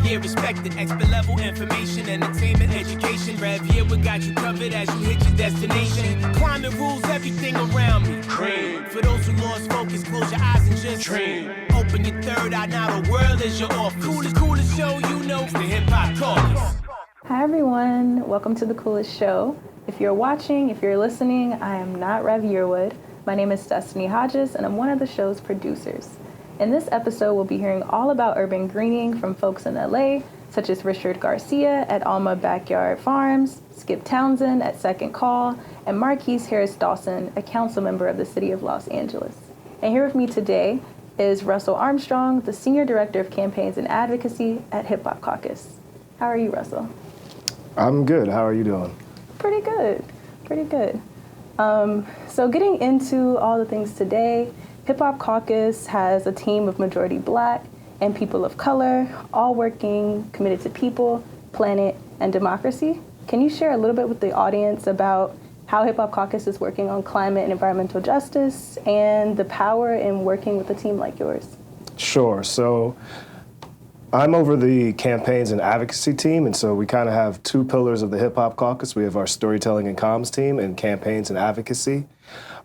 peer respected. Expert level information, entertainment, education. Rev Yearwood got you covered as you hit your destination. Climate rules everything around me. Cream. For those who lost focus, close your eyes and just dream. Open your third eye, now the world is your office. Coolest show you know is the Hip Hop Caucus. Hi everyone, welcome to The Coolest Show. If you're watching, if you're listening, I am not Rev Yearwood. My name is Destiny Hodges and I'm one of the show's producers. In this episode, we'll be hearing all about urban greening from folks in LA, such as Richard Garcia at Alma Backyard Farms, Skipp Townsend at Second Call, and Marquees Harris Dawson, a council member of the city of Los Angeles. And here with me today is Russell Armstrong, the Senior Director of Campaigns and Advocacy at Hip Hop Caucus. How are you, Russell? I'm good. How are you doing? Pretty good. So getting into all the things today, Hip Hop Caucus has a team of majority Black and people of color, all working committed to people, planet, and democracy. Can you share a little bit with the audience about how Hip Hop Caucus is working on climate and environmental justice and the power in working with a team like yours? Sure. So I'm over the campaigns and advocacy team, and so we kind of have two pillars of the Hip Hop Caucus. We have our storytelling and comms team and campaigns and advocacy.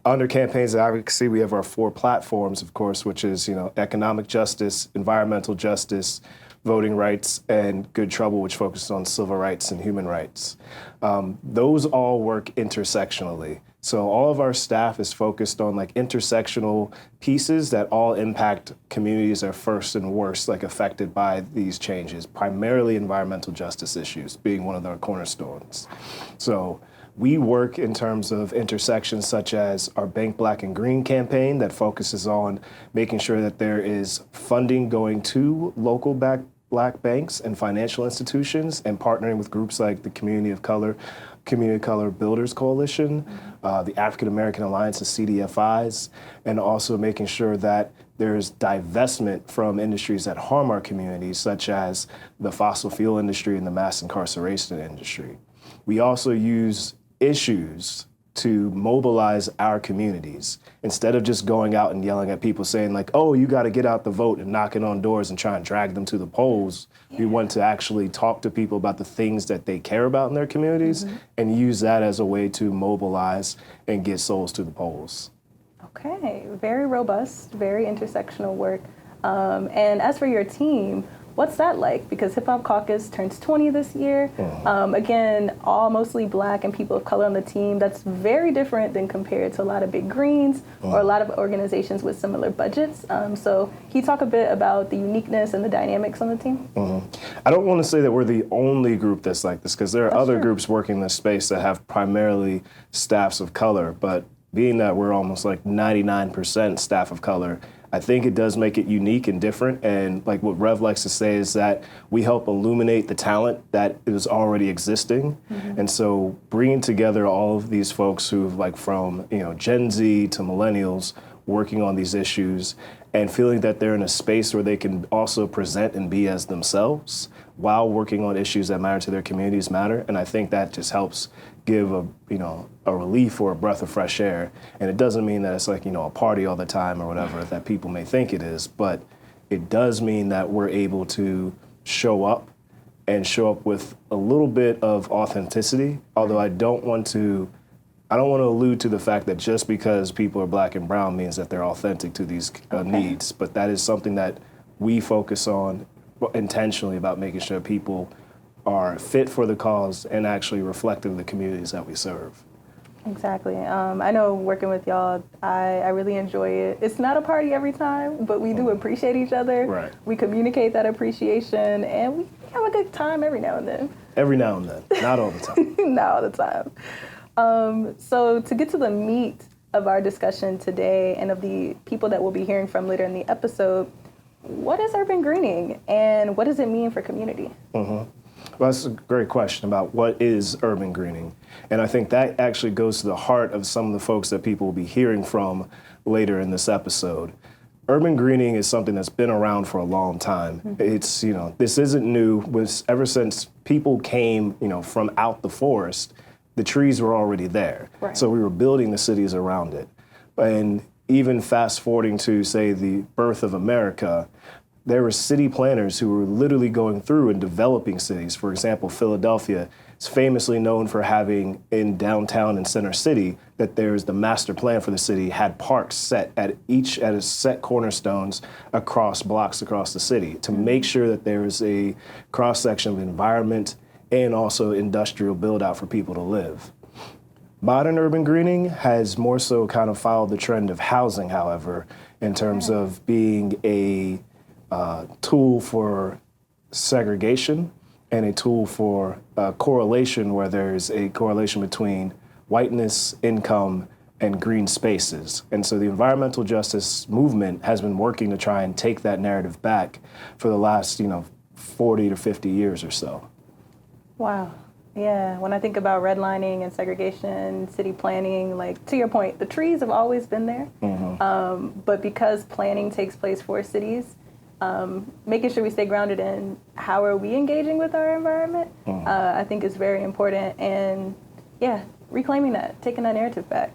Under campaigns and advocacy, we have our four platforms, of course, which is, economic justice, environmental justice, voting rights, and Good Trouble, which focuses on civil rights and human rights. Those all work intersectionally. So all of our staff is focused on intersectional pieces that all impact communities that are first and worst affected by these changes, primarily environmental justice issues being one of our cornerstones. So we work in terms of intersections such as our Bank Black and Green campaign that focuses on making sure that there is funding going to local Black banks and financial institutions and partnering with groups like the Community Color Builders Coalition, the African American Alliance of CDFIs, and also making sure that there's divestment from industries that harm our communities, such as the fossil fuel industry and the mass incarceration industry. We also use issues to mobilize our communities. Instead of just going out and yelling at people saying oh, you gotta get out the vote and knocking on doors and try and drag them to the polls, we want to actually talk to people about the things that they care about in their communities and use that as a way to mobilize and get souls to the polls. Okay, very robust, very intersectional work. And as for your team, what's that like? Because Hip Hop Caucus turns 20 this year. Again, all mostly Black and people of color on the team. That's very different than compared to a lot of big greens or a lot of organizations with similar budgets. So can you talk a bit about the uniqueness and the dynamics on the team? I don't want to say that we're the only group that's like this, because there are other groups working in this space that have primarily staffs of color. But being that we're almost 99% staff of color, I think it does make it unique and different. And what Rev likes to say is that we help illuminate the talent that is already existing. And so bringing together all of these folks who've from, Gen Z to millennials working on these issues and feeling that they're in a space where they can also present and be as themselves while working on issues that matter to their communities matter. And I think that just helps give a relief or a breath of fresh air. And it doesn't mean that it's a party all the time or whatever that people may think it is, but it does mean that we're able to show up with a little bit of authenticity. Although I don't want to allude to the fact that just because people are Black and brown means that they're authentic to these needs, but that is something that we focus on intentionally about making sure people are fit for the cause and actually reflective of the communities that we serve. Exactly. I know working with y'all, I really enjoy it. It's not a party every time, but we do appreciate each other. Right. We communicate that appreciation, and we have a good time every now and then. Every now and then, not all the time. Not all the time. So to get to the meat of our discussion today and of the people that we'll be hearing from later in the episode, what is urban greening and what does it mean for community? Well, that's a great question about what is urban greening. And I think that actually goes to the heart of some of the folks that people will be hearing from later in this episode. Urban greening is something that's been around for a long time. It's, this isn't new. Ever since people came, from out the forest, the trees were already there. Right. So we were building the cities around it. And even fast forwarding to, say, the birth of America, there were city planners who were literally going through and developing cities. For example, Philadelphia is famously known for having in downtown and center city that there's the master plan for the city had parks set at a set cornerstones across blocks across the city to make sure that there's a cross section of environment and also industrial build out for people to live. Modern urban greening has more so kind of followed the trend of housing, however, in terms of being a tool for segregation and a tool for correlation, where there's a correlation between whiteness, income, and green spaces. And so the environmental justice movement has been working to try and take that narrative back for the last, 40 to 50 years or so. Wow. Yeah, when I think about redlining and segregation, city planning, like to your point, the trees have always been there. But because planning takes place for cities, making sure we stay grounded in how are we engaging with our environment, I think is very important. And yeah, reclaiming that, taking that narrative back.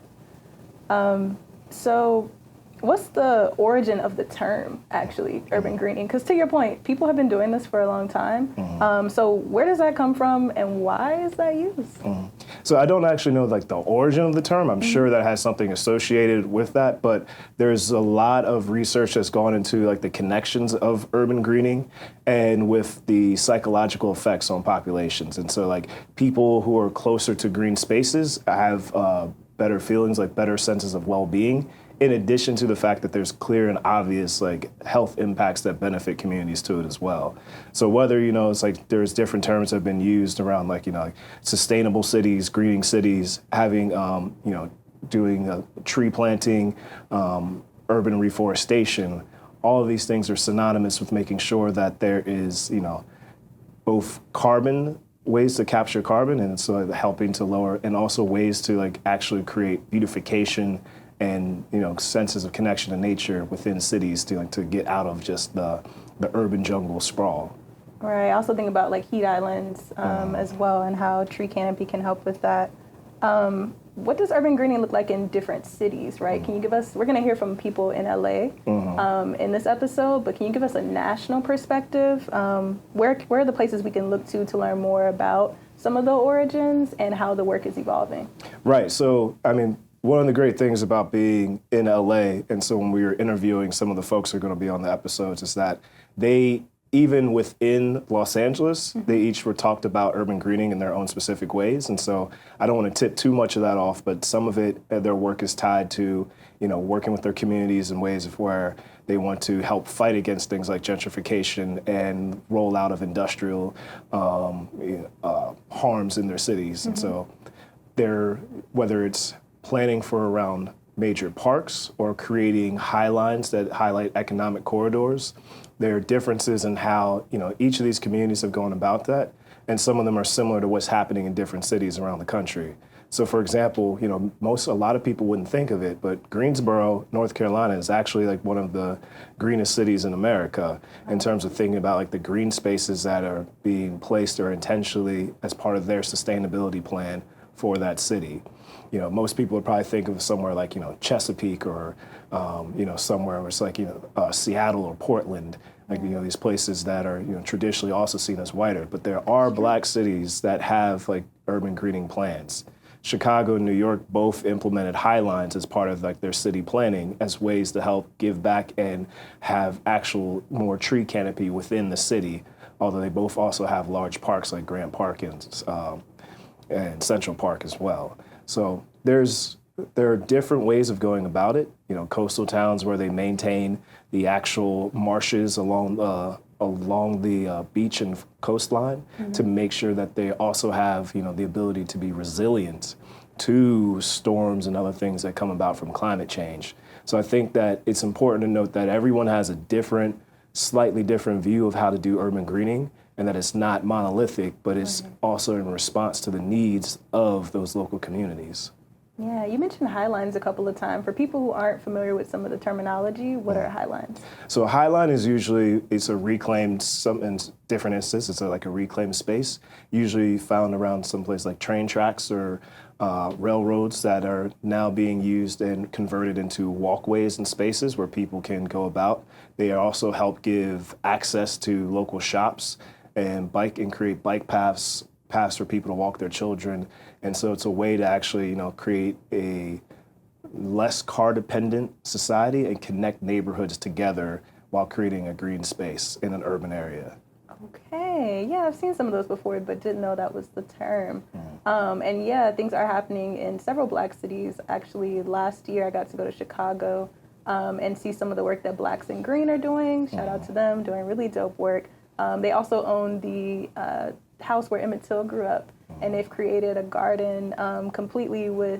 So what's the origin of the term, actually, urban greening? Because to your point, people have been doing this for a long time. So where does that come from and why is that used? So I don't actually know like the origin of the term. I'm sure that has something associated with that, but there's a lot of research that's gone into like the connections of urban greening and with the psychological effects on populations. And so like people who are closer to green spaces have better feelings, like better senses of well-being, in addition to the fact that there's clear and obvious like health impacts that benefit communities to it as well. So whether, it's like there's different terms that have been used around like, like sustainable cities, greening cities, having, doing tree planting, urban reforestation, all of these things are synonymous with making sure that there is, both ways to capture carbon and so helping to lower, and also ways to like actually create beautification and senses of connection to nature within cities to get out of just the urban jungle sprawl. Right. I also think about like heat islands as well, and how tree canopy can help with that. What does urban greening look like in different cities, right? Can you give us, we're going to hear from people in LA in this episode, but can you give us a national perspective? Where are the places we can look to learn more about some of the origins and how the work is evolving? Right. So, one of the great things about being in LA, and so when we were interviewing some of the folks who are going to be on the episodes, is that they, even within Los Angeles, they each were talked about urban greening in their own specific ways. And so I don't want to tip too much of that off, but some of it, their work is tied to, working with their communities in ways of where they want to help fight against things like gentrification and rollout of industrial harms in their cities. And so whether it's planning for around major parks or creating high lines that highlight economic corridors, there are differences in how each of these communities have gone about that, and some of them are similar to what's happening in different cities around the country. So, for example, a lot of people wouldn't think of it, but Greensboro, North Carolina, is actually like one of the greenest cities in America in terms of thinking about like the green spaces that are being placed or intentionally as part of their sustainability plan for that city. Most people would probably think of somewhere like, Chesapeake or, somewhere where it's like, Seattle or Portland, like, these places that are, traditionally also seen as whiter. But there are black cities that have like urban greening plans. Chicago and New York both implemented high lines as part of like their city planning as ways to help give back and have actual more tree canopy within the city, although they both also have large parks like Grant Park and Central Park as well. So there are different ways of going about it. Coastal towns where they maintain the actual marshes along the beach and coastline to make sure that they also have the ability to be resilient to storms and other things that come about from climate change. So I think that it's important to note that everyone has a slightly different view of how to do urban greening, and that it's not monolithic, but it's also in response to the needs of those local communities. Yeah, you mentioned highlines a couple of times. For people who aren't familiar with some of the terminology, what are highlines? So a highline is usually, it's a reclaimed, some in different instances, it's like a reclaimed space, usually found around someplace like train tracks or railroads that are now being used and converted into walkways and spaces where people can go about. They also help give access to local shops and create bike paths for people to walk their children. And so it's a way to actually, create a less car-dependent society and connect neighborhoods together while creating a green space in an urban area. Okay, yeah, I've seen some of those before, but didn't know that was the term. And yeah, things are happening in several Black cities. Actually, last year I got to go to Chicago and see some of the work that Blacks in Green are doing. Shout out to them, doing really dope work. They also own the house where Emmett Till grew up, and they've created a garden completely with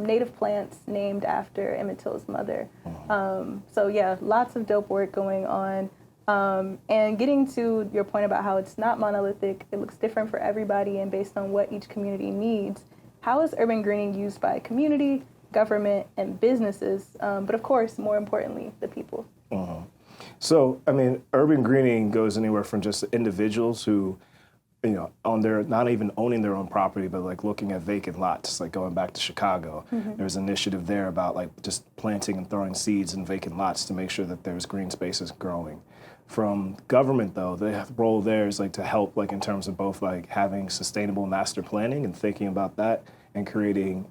native plants named after Emmett Till's mother. So yeah, lots of dope work going on. And getting to your point about how it's not monolithic, it looks different for everybody and based on what each community needs. How is urban greening used by community, government, and businesses, but of course, more importantly, the people? So, urban greening goes anywhere from just individuals who, on their, not even owning their own property, but like looking at vacant lots, like going back to Chicago. There's an initiative there about like just planting and throwing seeds in vacant lots to make sure that there's green spaces growing. From government, though, the role there is like to help, like in terms of both like having sustainable master planning and thinking about that and creating,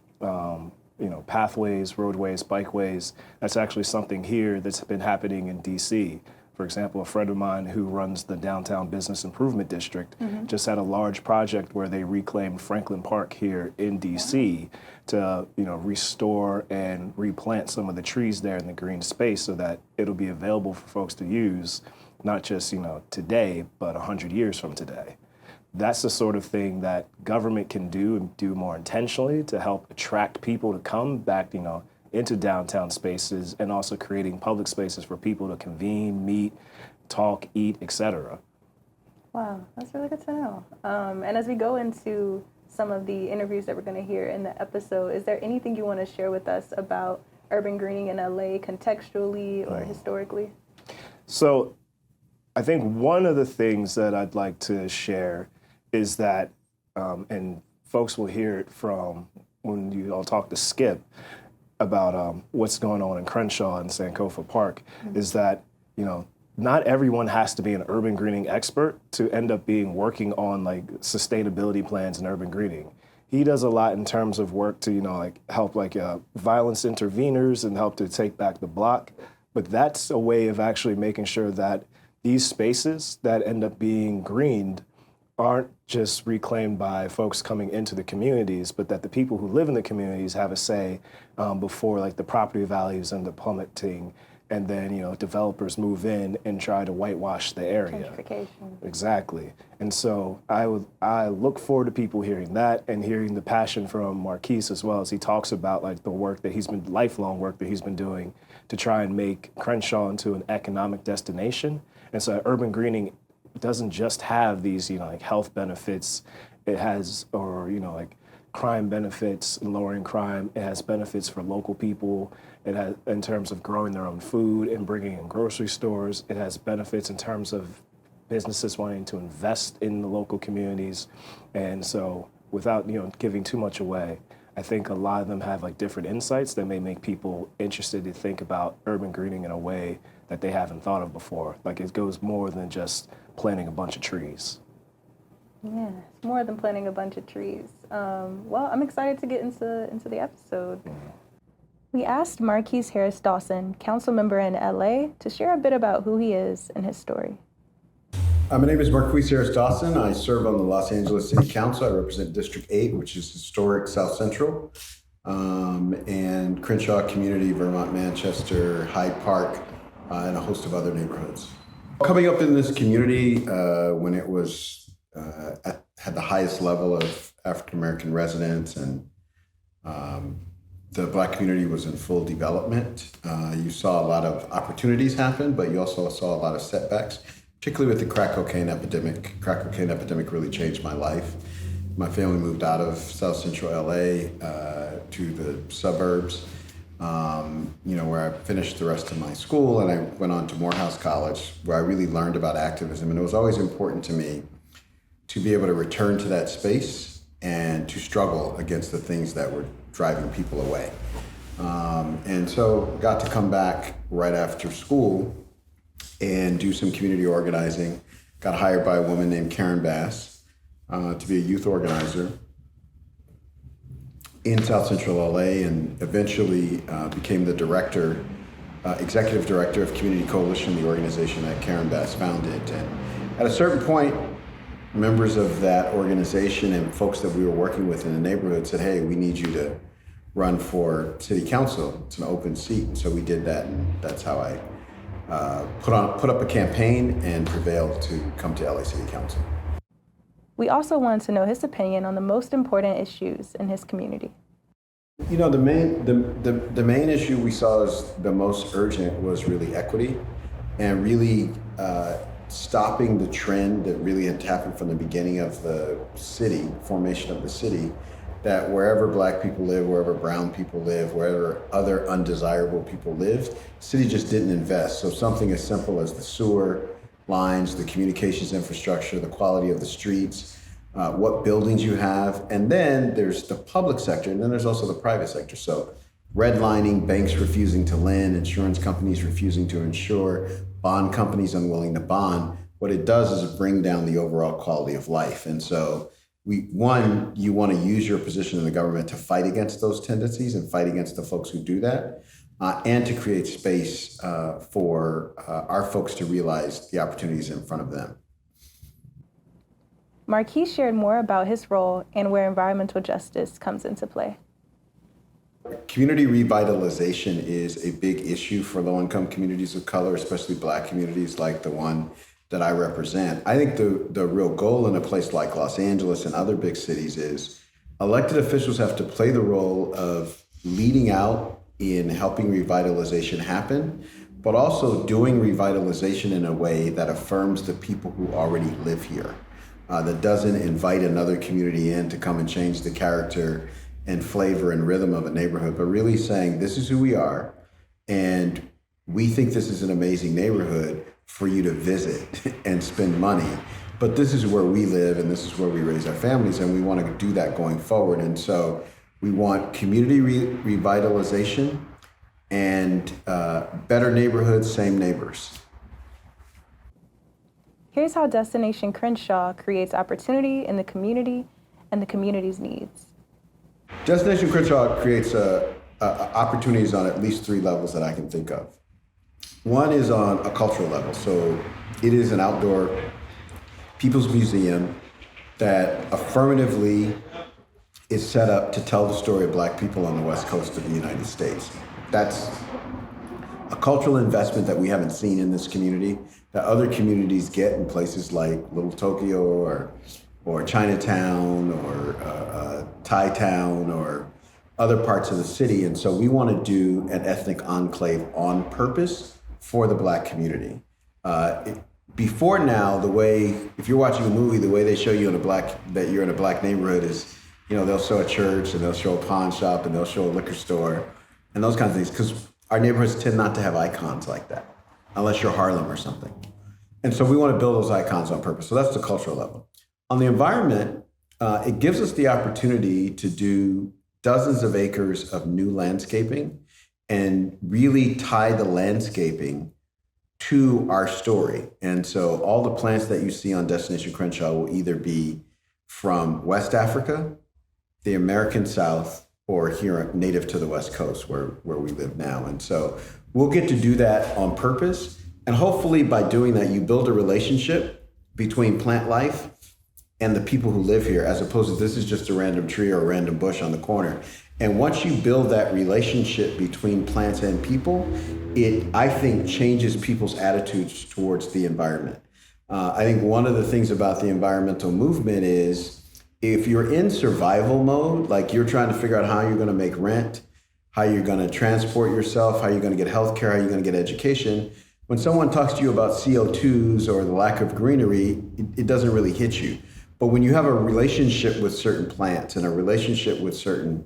pathways, roadways, bikeways. That's actually something here that's been happening in DC. For example, a friend of mine who runs the Downtown Business Improvement District just had a large project where they reclaimed Franklin Park here in DC to, restore and replant some of the trees there in the green space so that it'll be available for folks to use, not just, today, but 100 years from today. That's the sort of thing that government can do and do more intentionally to help attract people to come back, into downtown spaces and also creating public spaces for people to convene, meet, talk, eat, etc. Wow, that's really good to know. And as we go into some of the interviews that we're going to hear in the episode, is there anything you want to share with us about urban greening in LA contextually or historically? So I think one of the things that I'd like to share is that, and folks will hear it from when you all talk to Skipp about what's going on in Crenshaw and Sankofa Park, is that, not everyone has to be an urban greening expert to end up working on like sustainability plans and urban greening. He does a lot in terms of work to, help violence interveners and help to take back the block. But that's a way of actually making sure that these spaces that end up being greened aren't just reclaimed by folks coming into the communities, but that the people who live in the communities have a say before like the property values and the plummeting, and then developers move in and try to whitewash the area. Gentrification. Exactly. And so I look forward to people hearing that and hearing the passion from Marquees as well, as he talks about like the work that lifelong work that he's been doing to try and make Crenshaw into an economic destination. And so urban greening doesn't just have these, health benefits. It has, crime benefits, lowering crime. It has benefits for local people. It has, in terms of growing their own food and bringing in grocery stores. It has benefits in terms of businesses wanting to invest in the local communities. And so without, giving too much away, I think a lot of them have like different insights that may make people interested to think about urban greening in a way that they haven't thought of before. Like it goes more than just planting a bunch of trees. Yeah, it's more than planting a bunch of trees. Well, I'm excited to get into the episode. We asked Marquees Harris Dawson, council member in LA, to share a bit about who he is and his story. My name is Marquees Harris Dawson. I serve on the Los Angeles City Council. I represent District 8, which is historic South Central, and Crenshaw Community, Vermont, Manchester, Hyde Park, and a host of other neighborhoods. Coming up in this community when it was had the highest level of African-American residents and the Black community was in full development. You saw a lot of opportunities happen, but you also saw a lot of setbacks, particularly with the crack cocaine epidemic. Crack cocaine epidemic really changed my life. my family moved out of South Central LA to the suburbs, where I finished the rest of my school, and I went on to Morehouse College, where I really learned about activism. And it was always important to me to be able to return to that space and to struggle against the things that were driving people away. And so got to come back right after school and do some community organizing. Got hired by a woman named Karen Bass to be a youth organizer in South Central LA, and eventually became the executive director of Community Coalition, the organization that Karen Bass founded. And at a certain point, members of that organization and folks that we were working with in the neighborhood said, hey, we need you to run for city council. It's an open seat. And so we did that, and that's how I put up a campaign and prevailed to come to LA City Council. We also wanted to know his opinion on the most important issues in his community. You know, the main issue we saw as the most urgent was really equity, and really stopping the trend that really had happened from the beginning of the city, formation of the city, that wherever Black people live, wherever brown people live, wherever other undesirable people lived, the city just didn't invest. So something as simple as the sewer lines, the communications infrastructure, the quality of the streets, what buildings you have, and then there's the public sector, and then there's also the private sector. So redlining, banks refusing to lend, insurance companies refusing to insure, bond companies unwilling to bond. What it does is bring down the overall quality of life. And so you want to use your position in the government to fight against those tendencies and fight against the folks who do that, and to create space for our folks to realize the opportunities in front of them. Marquees shared more about his role and where environmental justice comes into play. Community revitalization is a big issue for low-income communities of color, especially Black communities like the one that I represent. I think the real goal in a place like Los Angeles and other big cities is elected officials have to play the role of leading out in helping revitalization happen, but also doing revitalization in a way that affirms the people who already live here, that doesn't invite another community in to come and change the character and flavor and rhythm of a neighborhood, but really saying, this is who we are, and we think this is an amazing neighborhood for you to visit and spend money. But this is where we live, and this is where we raise our families, and we want to do that going forward. And so we want community revitalization and better neighborhoods, same neighbors. Here's how Destination Crenshaw creates opportunity in the community and the community's needs. Destination Crenshaw creates opportunities on at least 3 levels that I can think of. One is on a cultural level. So it is an outdoor people's museum that affirmatively is set up to tell the story of Black people on the West Coast of the United States. That's a cultural investment that we haven't seen in this community, that other communities get in places like Little Tokyo or Chinatown or Thai Town or other parts of the city. And so we want to do an ethnic enclave on purpose for the Black community. Before now, the way, if you're watching a movie, the way they show you that you're in a Black neighborhood is, they'll show a church and they'll show a pawn shop and they'll show a liquor store and those kinds of things, because our neighborhoods tend not to have icons like that, unless you're Harlem or something. And so we want to build those icons on purpose. So that's the cultural level. On the environment, it gives us the opportunity to do dozens of acres of new landscaping and really tie the landscaping to our story. And so all the plants that you see on Destination Crenshaw will either be from West Africa, the American South, or here native to the West Coast where we live now. And so we'll get to do that on purpose. And hopefully by doing that, you build a relationship between plant life and the people who live here, as opposed to this is just a random tree or a random bush on the corner. And once you build that relationship between plants and people, it, I think, changes people's attitudes towards the environment. I think one of the things about the environmental movement is if you're in survival mode, like you're trying to figure out how you're going to make rent, how you're going to transport yourself, how you're going to get healthcare, how you're going to get education, when someone talks to you about CO2s or the lack of greenery, it doesn't really hit you. But when you have a relationship with certain plants and a relationship with certain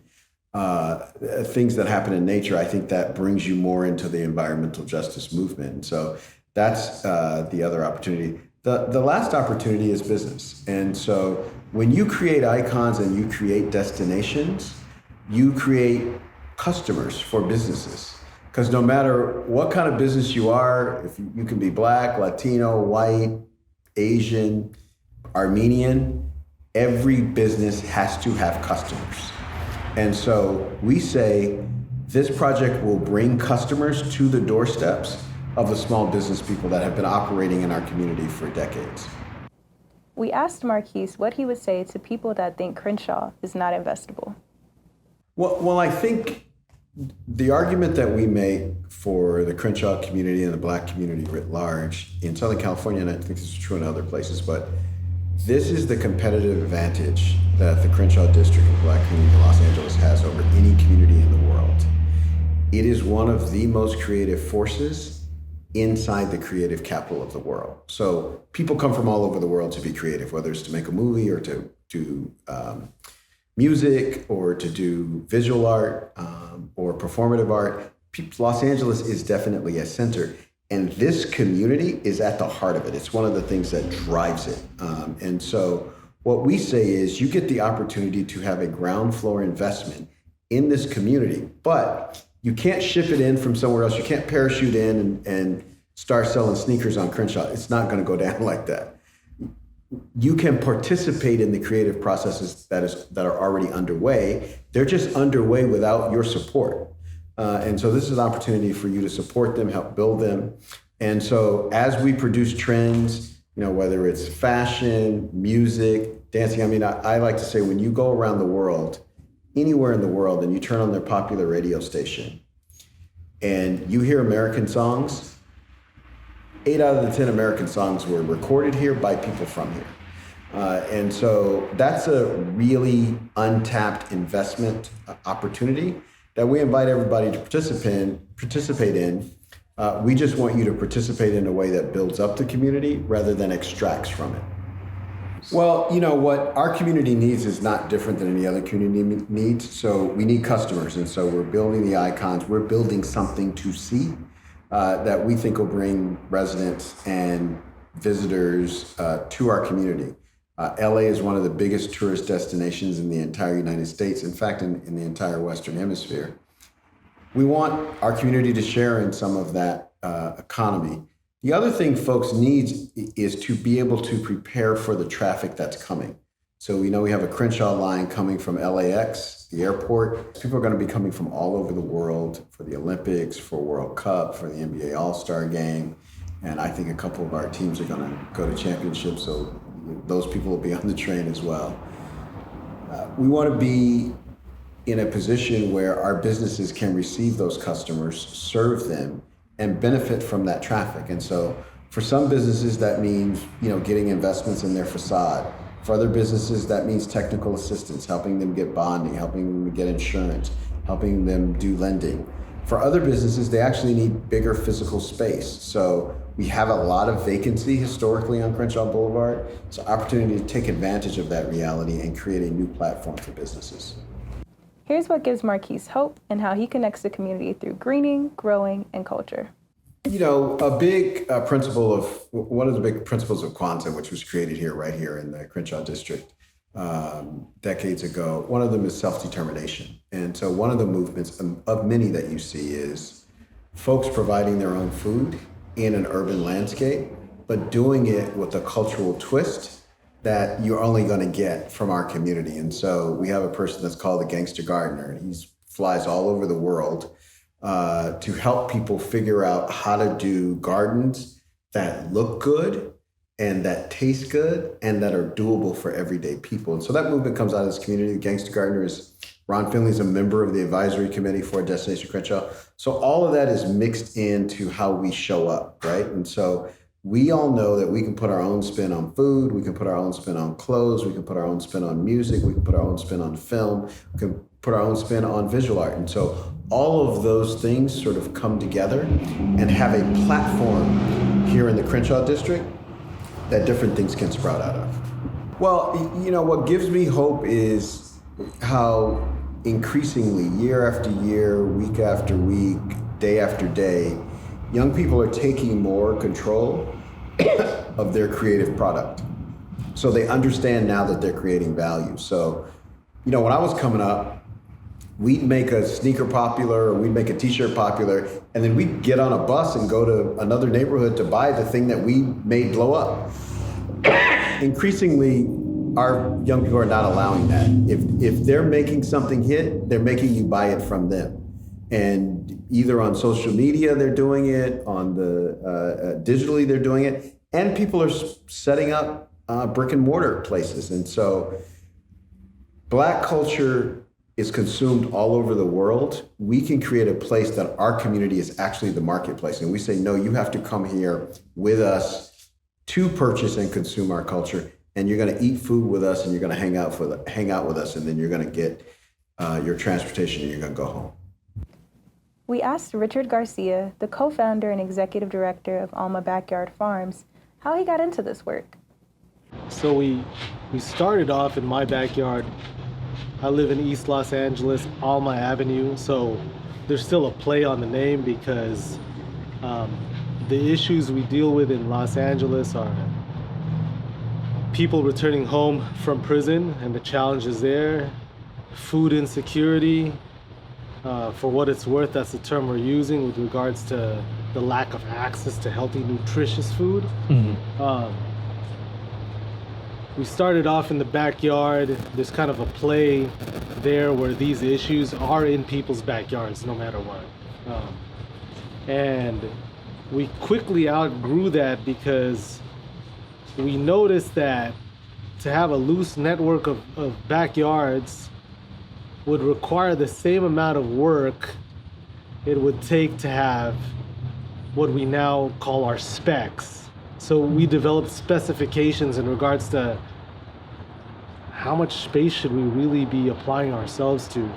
things that happen in nature, I think that brings you more into the environmental justice movement. And so that's the other opportunity. The last opportunity is business. And so when you create icons and you create destinations, you create customers for businesses. Because no matter what kind of business you are, if you can be Black, Latino, white, Asian, Armenian, every business has to have customers. And so we say this project will bring customers to the doorsteps of the small business people that have been operating in our community for decades. We asked Marquees what he would say to people that think Crenshaw is not investable. Well, I think the argument that we make for the Crenshaw community and the Black community writ large in Southern California, and I think this is true in other places, but this is the competitive advantage that the Crenshaw district and Black community in Los Angeles has over any community in the world. It is one of the most creative forces inside the creative capital of the world. So people come from all over the world to be creative, whether it's to make a movie or to do music or to do visual art or performative art. Los Angeles is definitely a center. And this community is at the heart of it. It's one of the things that drives it. And so what we say is you get the opportunity to have a ground floor investment in this community, but you can't ship it in from somewhere else. You can't parachute in and start selling sneakers on Crenshaw. It's not going to go down like that. You can participate in the creative processes that are already underway. They're just underway without your support. And so this is an opportunity for you to support them, help build them. And so as we produce trends, whether it's fashion, music, dancing, I like to say when you go around the world, anywhere in the world, and you turn on their popular radio station and you hear American songs, 8 out of the 10 American songs were recorded here by people from here. And so that's a really untapped investment opportunity that we invite everybody to participate in. We just want you to participate in a way that builds up the community rather than extracts from it. Well, what our community needs is not different than any other community needs. So we need customers. And so we're building the icons. We're building something to see that we think will bring residents and visitors to our community. LA is one of the biggest tourist destinations in the entire United States, in fact, in the entire Western Hemisphere. We want our community to share in some of that economy. The other thing folks need is to be able to prepare for the traffic that's coming. So we know we have a Crenshaw line coming from LAX, the airport. People are going to be coming from all over the world for the Olympics, for World Cup, for the NBA All-Star Game. And I think a couple of our teams are going to go to championships, so those people will be on the train as well. We want to be in a position where our businesses can receive those customers, serve them, and benefit from that traffic. And so for some businesses, that means getting investments in their facade. For other businesses, that means technical assistance, helping them get bonding, helping them get insurance, helping them do lending. For other businesses, they actually need bigger physical space. So we have a lot of vacancy historically on Crenshaw Boulevard. So opportunity to take advantage of that reality and create a new platform for businesses. Here's what gives Marquees hope and how he connects the community through greening, growing, and culture. A big principle of one of the big principles of Kwanzaa, which was created right here in the Crenshaw district decades ago, one of them is self-determination. And so one of the movements of many that you see is folks providing their own food in an urban landscape, but doing it with a cultural twist that you're only going to get from our community. And so we have a person that's called the Gangster Gardener, and he flies all over the world to help people figure out how to do gardens that look good and that taste good and that are doable for everyday people. And so that movement comes out of this community. The Gangster Gardener is Ron Finley's a member of the advisory committee for Destination Crenshaw. So all of that is mixed into how we show up, right? And so we all know that we can put our own spin on food, we can put our own spin on clothes, we can put our own spin on music, we can put our own spin on film, we can put our own spin on visual art. And so all of those things sort of come together and have a platform here in the Crenshaw district that different things can sprout out of. Well, what gives me hope is how increasingly, year after year, week after week, day after day, young people are taking more control of their creative product. So they understand now that they're creating value. So, when I was coming up, we'd make a sneaker popular or we'd make a t-shirt popular, and then we'd get on a bus and go to another neighborhood to buy the thing that we made blow up. Increasingly, our young people are not allowing that. If they're making something hit, they're making you buy it from them. And either on social media they're doing it, on the digitally they're doing it, and people are setting up brick and mortar places. And so Black culture is consumed all over the world. We can create a place that our community is actually the marketplace. And we say, no, you have to come here with us to purchase and consume our culture. And you're going to eat food with us, and you're going to hang out with us, and then you're going to get your transportation, and you're going to go home. We asked Richard Garcia, the co-founder and executive director of Alma Backyard Farms, how he got into this work. So we started off in my backyard. I live in East Los Angeles, Alma Avenue, so there's still a play on the name because the issues we deal with in Los Angeles are people returning home from prison and the challenges there, food insecurity. For what it's worth, that's the term we're using with regards to the lack of access to healthy, nutritious food. Mm-hmm. We started off in the backyard. There's kind of a play there where these issues are in people's backyards no matter what. And we quickly outgrew that because we noticed that to have a loose network of backyards would require the same amount of work it would take to have what we now call our specs. So we developed specifications in regards to how much space should we really be applying ourselves to.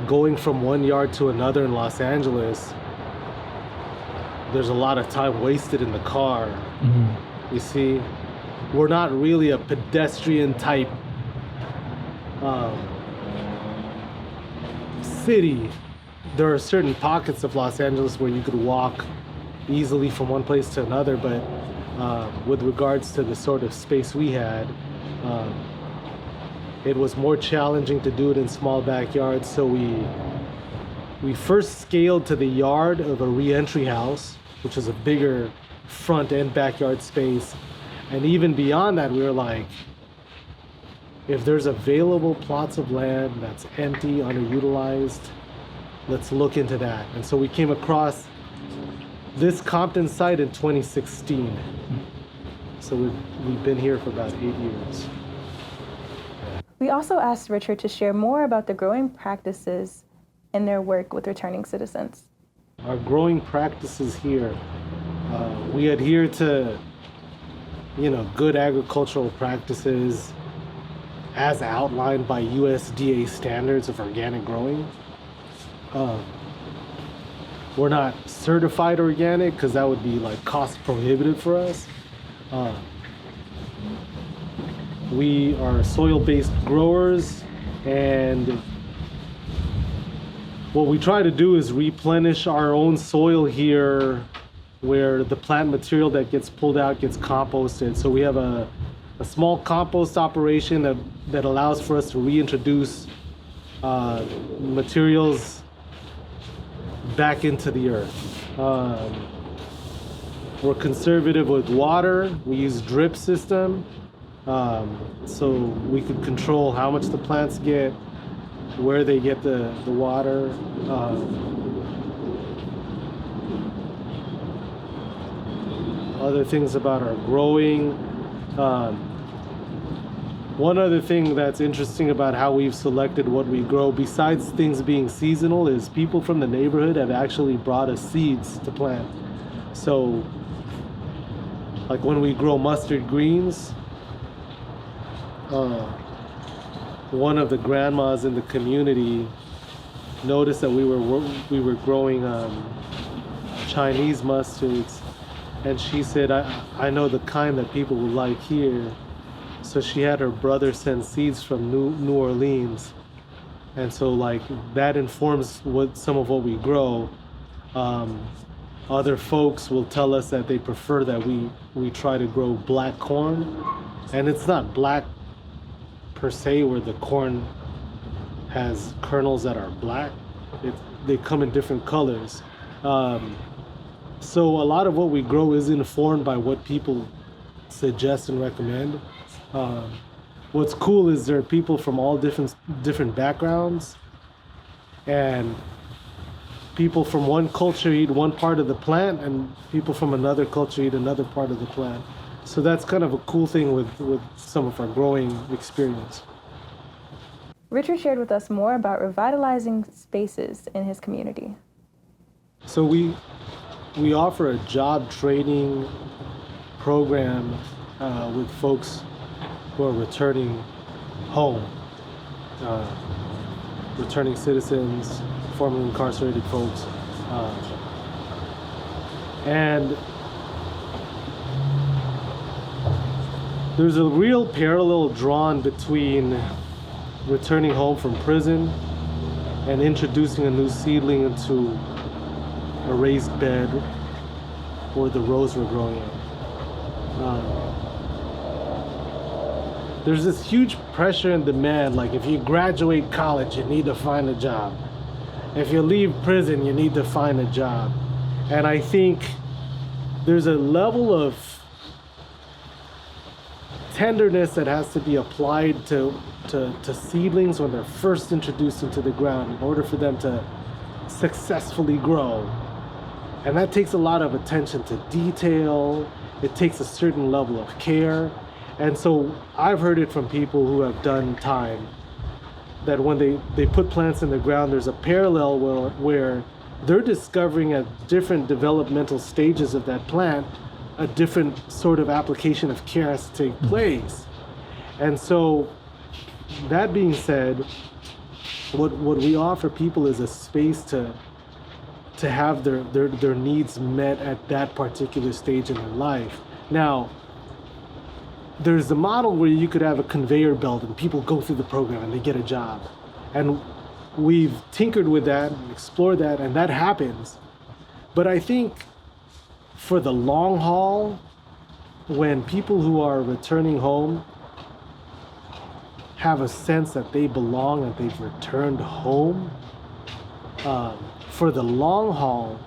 Going from one yard to another in Los Angeles, there's a lot of time wasted in the car. Mm-hmm. You see, we're not really a pedestrian type city. There are certain pockets of Los Angeles where you could walk easily from one place to another, but with regards to the sort of space we had, it was more challenging to do it in small backyards. So we first scaled to the yard of a re-entry house, which is a bigger front and backyard space. And even beyond that, we were like, if there's available plots of land that's empty, underutilized, let's look into that. And so we came across this Compton site in 2016. So we've been here for about 8 years. We also asked Richard to share more about the growing practices in their work with returning citizens. Our growing practices here, we adhere to, good agricultural practices as outlined by USDA standards of organic growing. We're not certified organic because that would be like cost prohibitive for us. We are soil-based growers, and what we try to do is replenish our own soil here where the plant material that gets pulled out gets composted. So we have a small compost operation that allows for us to reintroduce materials back into the earth. We're conservative with water. We use drip system, so we could control how much the plants get, where they get the water. Other things about our growing. One other thing that's interesting about how we've selected what we grow, besides things being seasonal, is people from the neighborhood have actually brought us seeds to plant. So, like when we grow mustard greens, one of the grandmas in the community noticed that we were growing Chinese mustards, and she said, I know the kind that people will like here. So she had her brother send seeds from New Orleans. And so like that informs some of what we grow. Other folks will tell us that they prefer that we try to grow black corn. And it's not black per se where the corn has kernels that are black. They come in different colors. So a lot of what we grow is informed by what people suggest and recommend. What's cool is there are people from all different backgrounds, and people from one culture eat one part of the plant, and people from another culture eat another part of the plant. So that's kind of a cool thing with some of our growing experience. Richard shared with us more about revitalizing spaces in his community. So we offer a job training program with folks who are returning home, returning citizens, formerly incarcerated folks. And there's a real parallel drawn between returning home from prison and introducing a new seedling into a raised bed or the rows we're growing in. There's this huge pressure and demand, like if you graduate college, you need to find a job. If you leave prison, you need to find a job. And I think there's a level of tenderness that has to be applied to seedlings when they're first introduced into the ground in order for them to successfully grow. And that takes a lot of attention to detail. It takes a certain level of care. And so I've heard it from people who have done time that when they put plants in the ground, there's a parallel where they're discovering at different developmental stages of that plant a different sort of application of care has to take place. And so that being said, what we offer people is a space to have their needs met at that particular stage in their life. Now, there's a model where you could have a conveyor belt and people go through the program and they get a job. And we've tinkered with that and explored that, and that happens. But I think for the long haul, when people who are returning home have a sense that they belong, that they've returned home, for the long haul,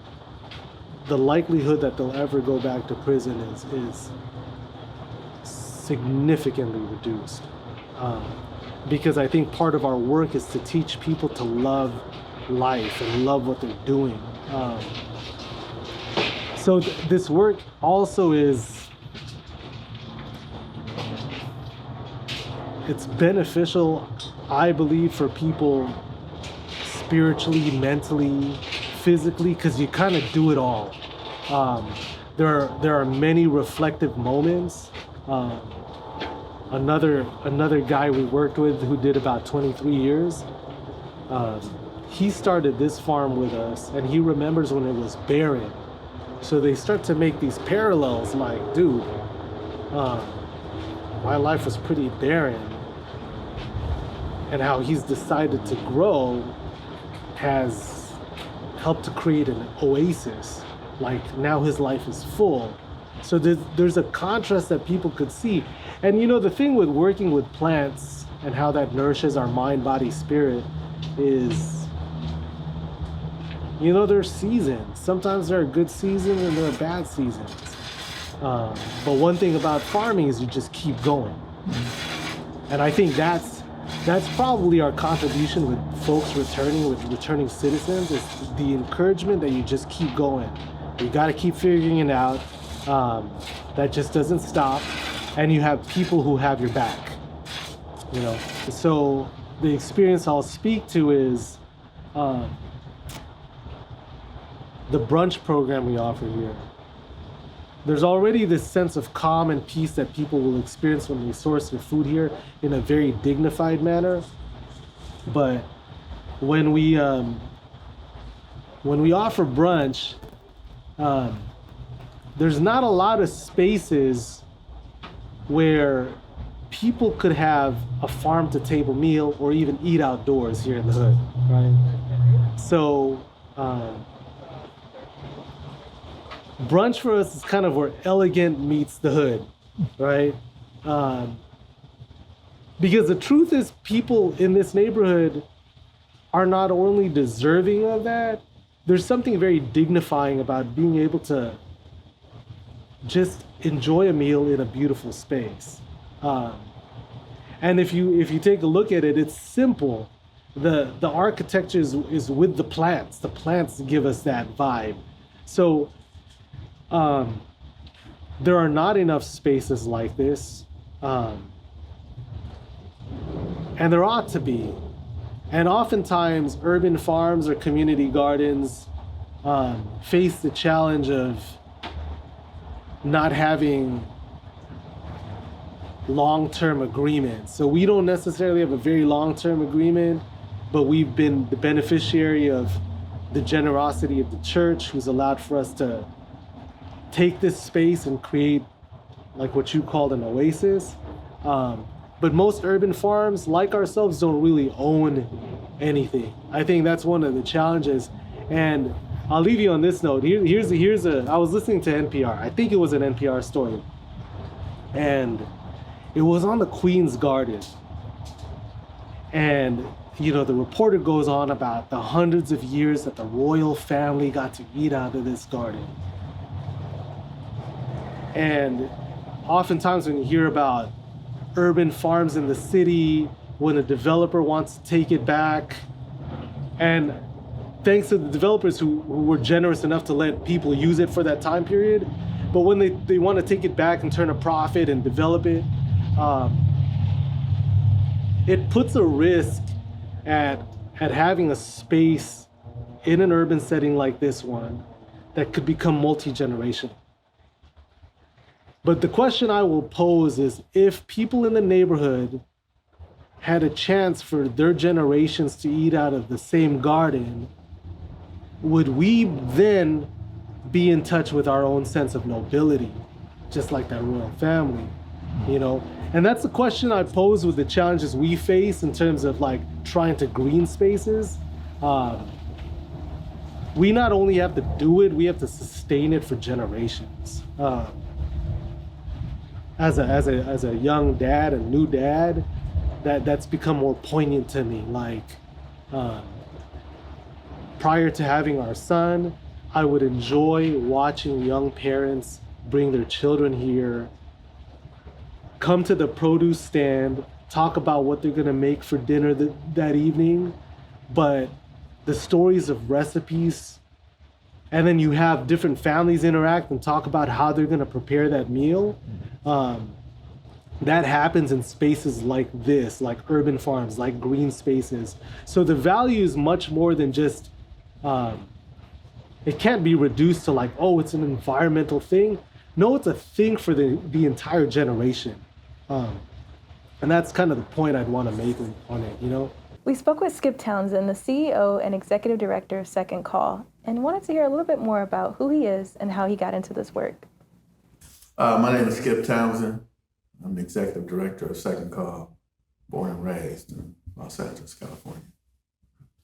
the likelihood that they'll ever go back to prison is significantly reduced. Because I think part of our work is to teach people to love life and love what they're doing. So this work also it's beneficial, I believe, for people spiritually, mentally, physically, because you kind of do it all. There are many reflective moments. Another guy we worked with who did about 23 years, he started this farm with us, and he remembers when it was barren. So they start to make these parallels like, dude, my life was pretty barren, and how he's decided to grow has helped to create an oasis. Like now his life is full. So there's a contrast that people could see. And you know, the thing with working with plants and how that nourishes our mind, body, spirit is, you know, there's seasons. Sometimes there are good seasons and there are bad seasons. But one thing about farming is you just keep going. And I think that's probably our contribution with folks returning citizens, is the encouragement that you just keep going. You got to keep figuring it out. That just doesn't stop, and you have people who have your back, you know. So the experience I'll speak to is the brunch program we offer here. There's already this sense of calm and peace that people will experience when they source their food here in a very dignified manner. But when we offer brunch, there's not a lot of spaces where people could have a farm to table meal or even eat outdoors here in the hood, right? So brunch for us is kind of where elegant meets the hood, right? Because the truth is, people in this neighborhood are not only deserving of that, there's something very dignifying about being able to just enjoy a meal in a beautiful space. And if you take a look at it, it's simple. The architecture is with the plants. The plants give us that vibe. So there are not enough spaces like this. And there ought to be. And oftentimes, urban farms or community gardens face the challenge of not having long-term agreements. So we don't necessarily have a very long-term agreement, but we've been the beneficiary of the generosity of the church, who's allowed for us to take this space and create like what you called an oasis. But most urban farms, like ourselves, don't really own anything. I think that's one of the challenges. And I'll leave you on this note. I was listening to NPR. I think it was an NPR story. And it was on the Queen's Garden. And, you know, the reporter goes on about the hundreds of years that the royal family got to eat out of this garden. And oftentimes when you hear about urban farms in the city, when a developer wants to take it back, and thanks to the developers who were generous enough to let people use it for that time period, but when they want to take it back and turn a profit and develop it, it puts a risk at having a space in an urban setting like this one that could become multi-generational. But the question I will pose is, if people in the neighborhood had a chance for their generations to eat out of the same garden, would we then be in touch with our own sense of nobility, just like that royal family, you know? And that's the question I pose with the challenges we face in terms of like trying to green spaces. We not only have to do it, we have to sustain it for generations. As a young dad, a new dad, that's become more poignant to me. Like, prior to having our son, I would enjoy watching young parents bring their children here, come to the produce stand, talk about what they're gonna make for dinner that evening, but the stories of recipes, and then you have different families interact and talk about how they're gonna prepare that meal. That happens in spaces like this, like urban farms, like green spaces. So the value is much more than just, it can't be reduced to like, oh, it's an environmental thing. No, it's a thing for the entire generation. And that's kind of the point I'd want to make on it, you know? We spoke with Skipp Townsend, the CEO and Executive Director of Second Call, and wanted to hear a little bit more about who he is and how he got into this work. My name is Skipp Townsend. I'm the Executive Director of Second Call, born and raised in Los Angeles, California.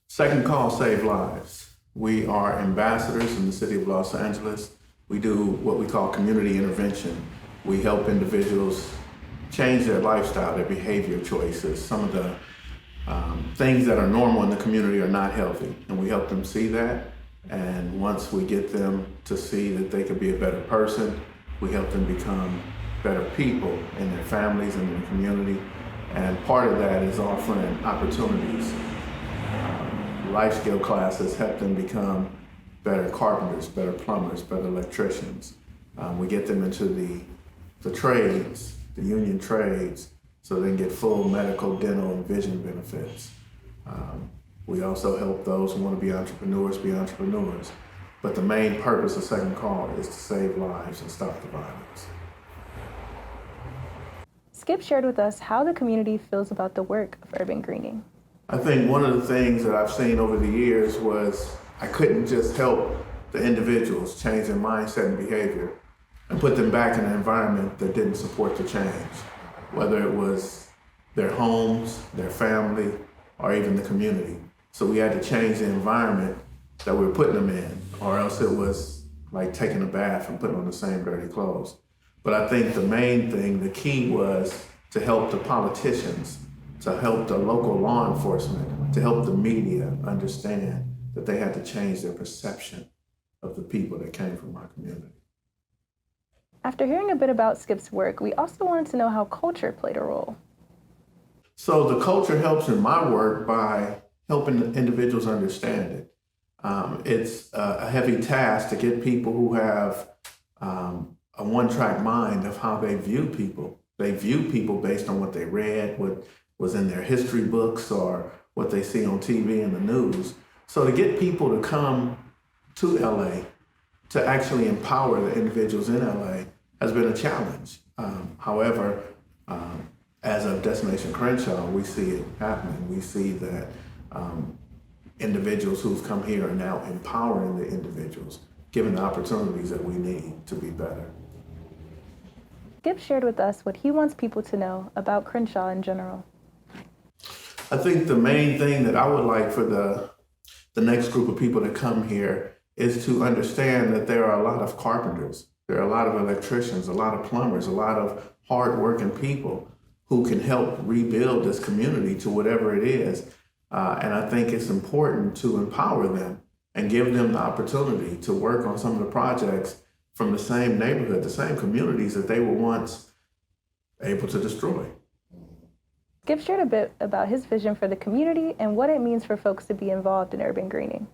Second Call Save Lives. We are ambassadors in the city of Los Angeles. We do what we call community intervention. We help individuals change their lifestyle, their behavior choices. Some of the things that are normal in the community are not healthy, and we help them see that. And once we get them to see that they could be a better person, we help them become better people in their families and in the community. And part of that is offering opportunities. Life skill classes help them become better carpenters, better plumbers, better electricians. We get them into the trades, the union trades, so they can get full medical, dental, and vision benefits. We also help those who want to be entrepreneurs. But the main purpose of Second Call is to save lives and stop the violence. Skipp shared with us how the community feels about the work of urban greening. I think one of the things that I've seen over the years was I couldn't just help the individuals change their mindset and behavior. and put them back in an environment that didn't support the change, whether it was their homes, their family, or even the community. So we had to change the environment that we were putting them in, or else it was like taking a bath and putting on the same dirty clothes. But I think the main thing, the key was to help the politicians, to help the local law enforcement, to help the media understand that they had to change their perception of the people that came from our community. After hearing a bit about Skipp's work, we also wanted to know how culture played a role. So the culture helps in my work by helping the individuals understand it. It's a heavy task to get people who have a one-track mind of how they view people. They view people based on what they read, what was in their history books, or what they see on TV and the news. So to get people to come to LA, to actually empower the individuals in LA has been a challenge. However, as of Destination Crenshaw, we see it happening. We see that individuals who've come here are now empowering the individuals, giving the opportunities that we need to be better. Skipp shared with us what he wants people to know about Crenshaw in general. I think the main thing that I would like for the next group of people to come here is to understand that there are a lot of carpenters, there are a lot of electricians, a lot of plumbers, a lot of hardworking people who can help rebuild this community to whatever it is. And I think it's important to empower them and give them the opportunity to work on some of the projects from the same neighborhood, the same communities that they were once able to destroy. Skipp shared a bit about his vision for the community and what it means for folks to be involved in urban greening.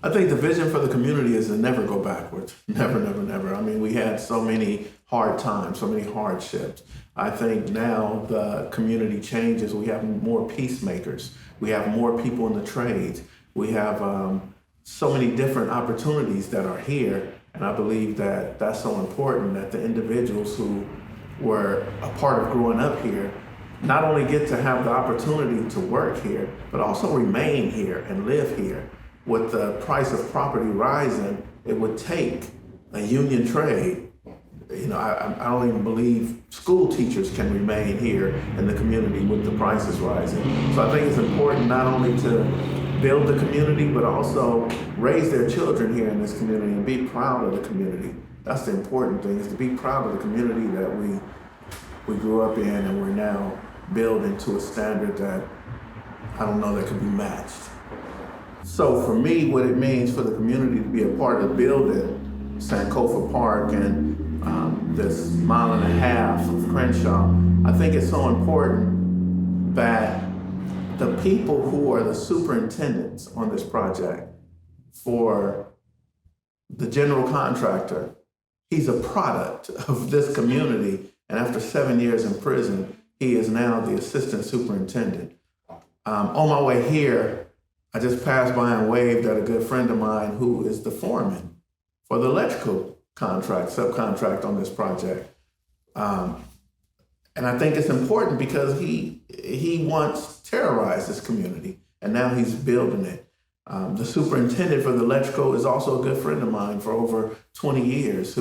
I think the vision for the community is to never go backwards. Never, never, never. I mean, we had so many hard times, so many hardships. I think now the community changes. We have more peacemakers. We have more people in the trades. We have so many different opportunities that are here. And I believe that that's so important that the individuals who were a part of growing up here not only get to have the opportunity to work here, but also remain here and live here. With the price of property rising, it would take a union trade. You know, I don't even believe school teachers can remain here in the community with the prices rising. So I think it's important not only to build the community, but also raise their children here in this community and be proud of the community. That's the important thing, is to be proud of the community that we grew up in and we're now building to a standard that I don't know that could be matched. So for me, what it means for the community to be a part of building Sankofa Park and this 1.5 miles of Crenshaw, I think it's so important that the people who are the superintendents on this project, for the general contractor, he's a product of this community, and after 7 years in prison, he is now the assistant superintendent. On my way here, I just passed by and waved at a good friend of mine who is the foreman for the electrical subcontract on this project. And I think it's important because he once terrorized this community, and now he's building it. The superintendent for the electrical is also a good friend of mine for over 20 years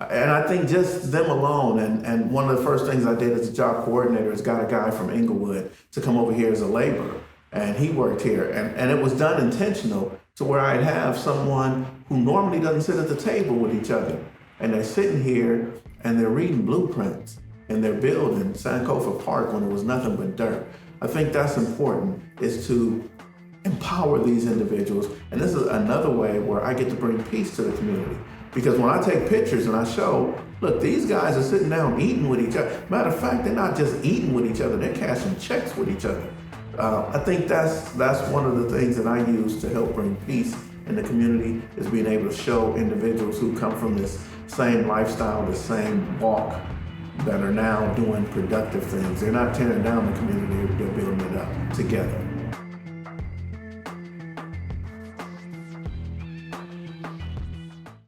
and I think just them alone, and one of the first things I did as a job coordinator is got a guy from Inglewood to come over here as a laborer. And he worked here, and it was done intentional to where I'd have someone who normally doesn't sit at the table with each other. And they're sitting here and they're reading blueprints and they're building Sankofa Park when it was nothing but dirt. I think that's important, is to empower these individuals. And this is another way where I get to bring peace to the community. Because when I take pictures and I show, look, these guys are sitting down eating with each other. Matter of fact, they're not just eating with each other, they're cashing checks with each other. I think that's one of the things that I use to help bring peace in the community, is being able to show individuals who come from this same lifestyle, the same walk, that are now doing productive things. They're not tearing down the community, they're building it up together.